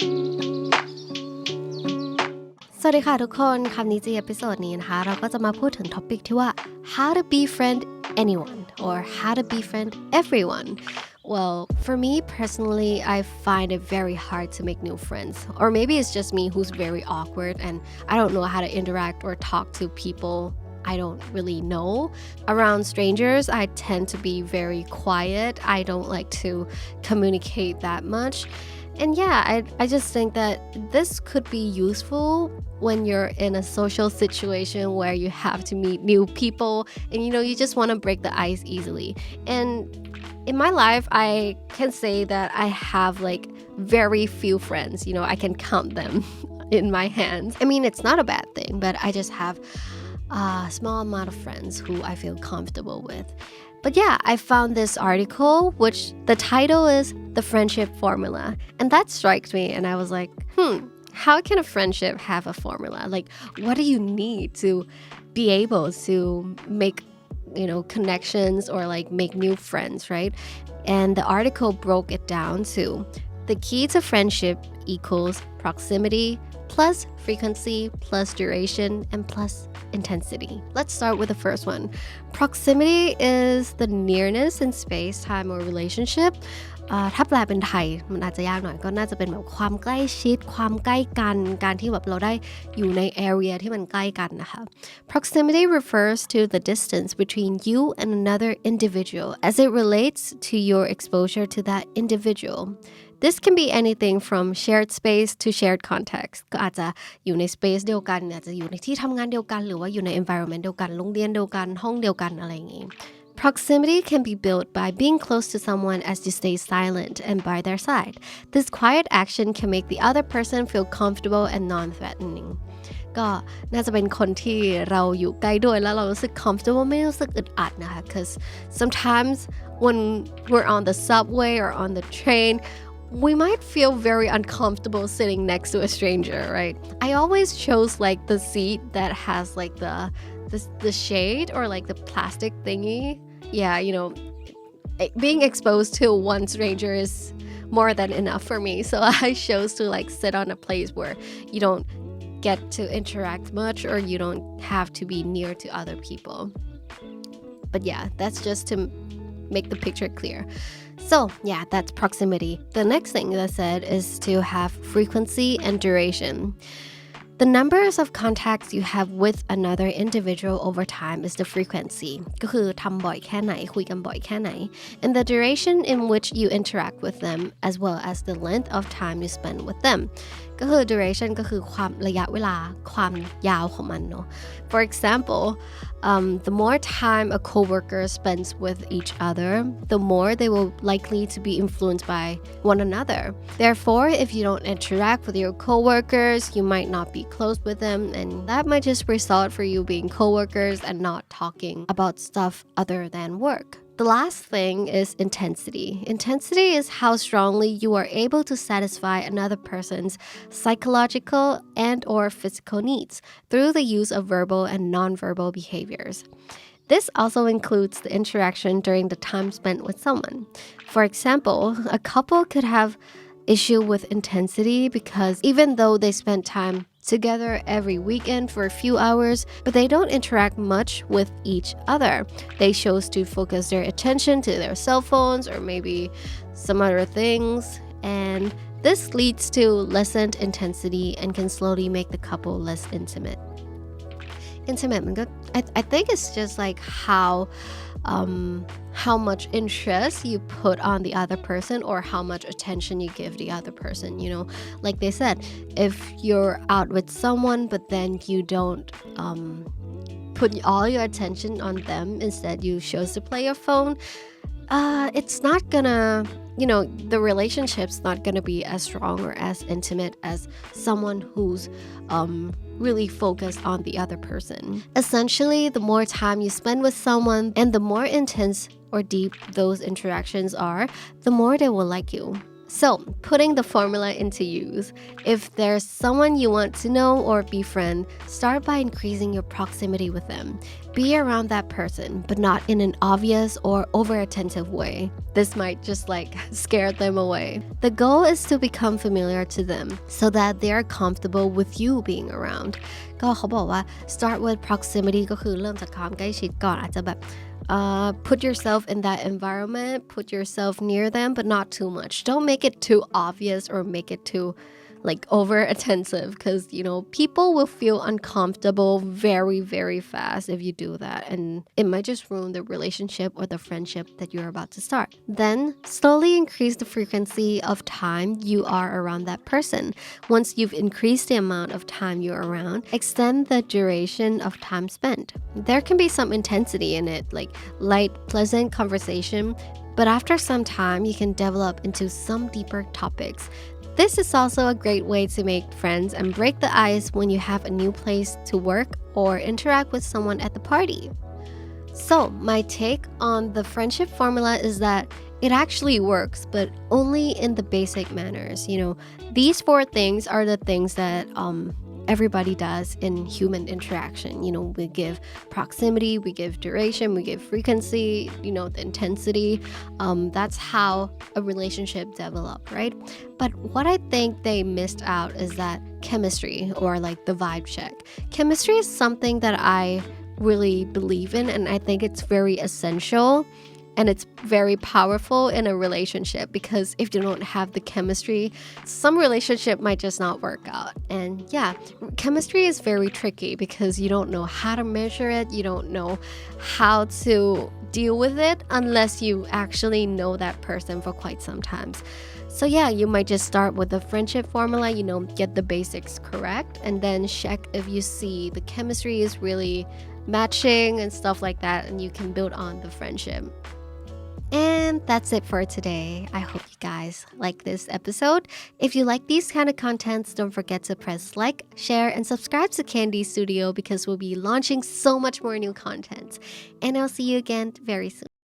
สวัสดีค่ะทุกคนคำนี้จีเอพิโซดนี้นะคะเราก็จะมาพูดถึงท็อปิกที่ว่า how to befriend anyone or how to befriend everyone. Well, for me personally, I find it very hard to make new friends. Or maybe it's just me who's very awkward and I don't know how to interact or talk to people I don't really know. Around strangers, I tend to be very quiet. I don't like to communicate that much.And yeah, I just think that this could be useful when you're in a social situation where you have to meet new people and you just want to break the ice easily. And in my life, I can say that I have like very few friends. I can count them in my hands. I mean, it's not a bad thing, but I just have a small amount of friends who I feel comfortable with.But yeah, I found this article, which the title is The Friendship Formula. And that strikes me. And I was like, how can a friendship have a formula? Like, what do you need to be able to make, connections or like make new friends, right? And the article broke it down to the key to friendship equals proximity plus frequency plus duration and plus intensity. Let's start with the first one. Proximity is the nearness in space, time, or relationship. ถ้าแปลเป็นไทยมันอาจจะยากหน่อยก็น่าจะเป็นแบบความใกล้ชิดความใกล้กันการที่แบบเราได้อยู่ใน area ที่มันใกล้กันนะคะ Proximity refers to the distance between you and another individual as it relates to your exposure to that individual.This can be anything from shared space to shared context ก็อาจจะอยู่ใน space เดียวกันอาจจะอยู่ในที่ทำงานเดียวกันหรือว่าอยู่ใน environment เดียวกันโรงเรียนเดียวกันห้องเดียวกันอะไรอย่างงี้ Proximity can be built by being close to someone as you stay silent and by their side. This quiet action can make the other person feel comfortable and non-threatening ก็น่าจะเป็นคนที่เราอยู่ใกล้ด้วยแล้วเรารู้สึก comfortable ไม่รู้สึกอึดอัดนะคะ because sometimes when we're on the subway or on the train,we might feel very uncomfortable sitting next to a stranger, right? I always chose like the seat that has like the shade or like the plastic thingy. Yeah, being exposed to one stranger is more than enough for me. So I chose to like sit on a place where you don't get to interact much or you don't have to be near to other people. But yeah, that's just to make the picture clear.So yeah, that's proximity. The next thing that I said is to have frequency and duration. The numbers of contacts you have with another individual over time is the frequency. ก็คือทำบ่อยแค่ไหนคุยกันบ่อยแค่ไหน and the duration in which you interact with them as well as the length of time you spend with them. ก็คือ duration ก็คือความระยะเวลาความยาวของมันเนาะ For example,the more time a coworker spends with each other, the more they will likely to be influenced by one another. Therefore, if you don't interact with your coworkers, you might not be close with them, and that might just result for you being coworkers and not talking about stuff other than work.The last thing is intensity. Intensity is how strongly you are able to satisfy another person's psychological and or physical needs through the use of verbal and non-verbal behaviors. This also includes the interaction during the time spent with someone. For example, a couple could have issue with intensity because even though they spend time together every weekend for a few hours, but they don't interact much with each other. They chose to focus their attention to their cell phones or maybe some other things, and this leads to lessened intensity and can slowly make the couple less intimate. Intimate, I think it's just like how much interest you put on the other person or how much attention you give the other person, like they said, if you're out with someone but then you don't put all your attention on them, instead you chose to play your phone, it's not gonna, the relationship's not gonna be as strong or as intimate as someone who's really focused on the other person. Essentially, the more time you spend with someone and the more intense or deep those interactions are, the more they will like you. So, putting the formula into use. If there's someone you want to know or befriend, start by increasing your proximity with them. Be around that person, but not in an obvious or over-attentive way. This might just scare them away. The goal is to become familiar to them so that they are comfortable with you being around. ก็เขาบอกว่า start with proximity ก็คือเริ่มจากความใกล้ชิดก่อนอาจจะแบบput yourself in that environment, put yourself near them, but not too much. Don't make it too obvious or make it too over attentive because people will feel uncomfortable very, very fast if you do that, and it might just ruin the relationship or the friendship that you're about to start. Then slowly increase the frequency of time you are around that person. Once you've increased the amount of time you're around, extend the duration of time spent. There can be some intensity in it, like light, pleasant conversation, but after some time you can develop into some deeper topics. This is also a great way to make friends and break the ice when you have a new place to work or interact with someone at the party. So, my take on the friendship formula is that it actually works, but only in the basic manners. These 4 things are the things that everybody does in human interaction. We give proximity, we give duration, we give frequency, the intensity. That's how a relationship develops, right? But what I think they missed out is that chemistry or the vibe check. Chemistry is something that I really believe in, and I think it's very essential. And it's very powerful in a relationship because if you don't have the chemistry, some relationship might just not work out. And yeah, chemistry is very tricky because you don't know how to measure it. You don't know how to deal with it unless you actually know that person for quite some time. So yeah, you might just start with the friendship formula, get the basics correct, and then check if you see the chemistry is really matching and stuff like that, and you can build on the friendship. And that's it for today. I hope you guys like this episode. If you like these kind of contents, don't forget to press like, share, and subscribe to Candy Studio because we'll be launching so much more new content. And I'll see you again very soon.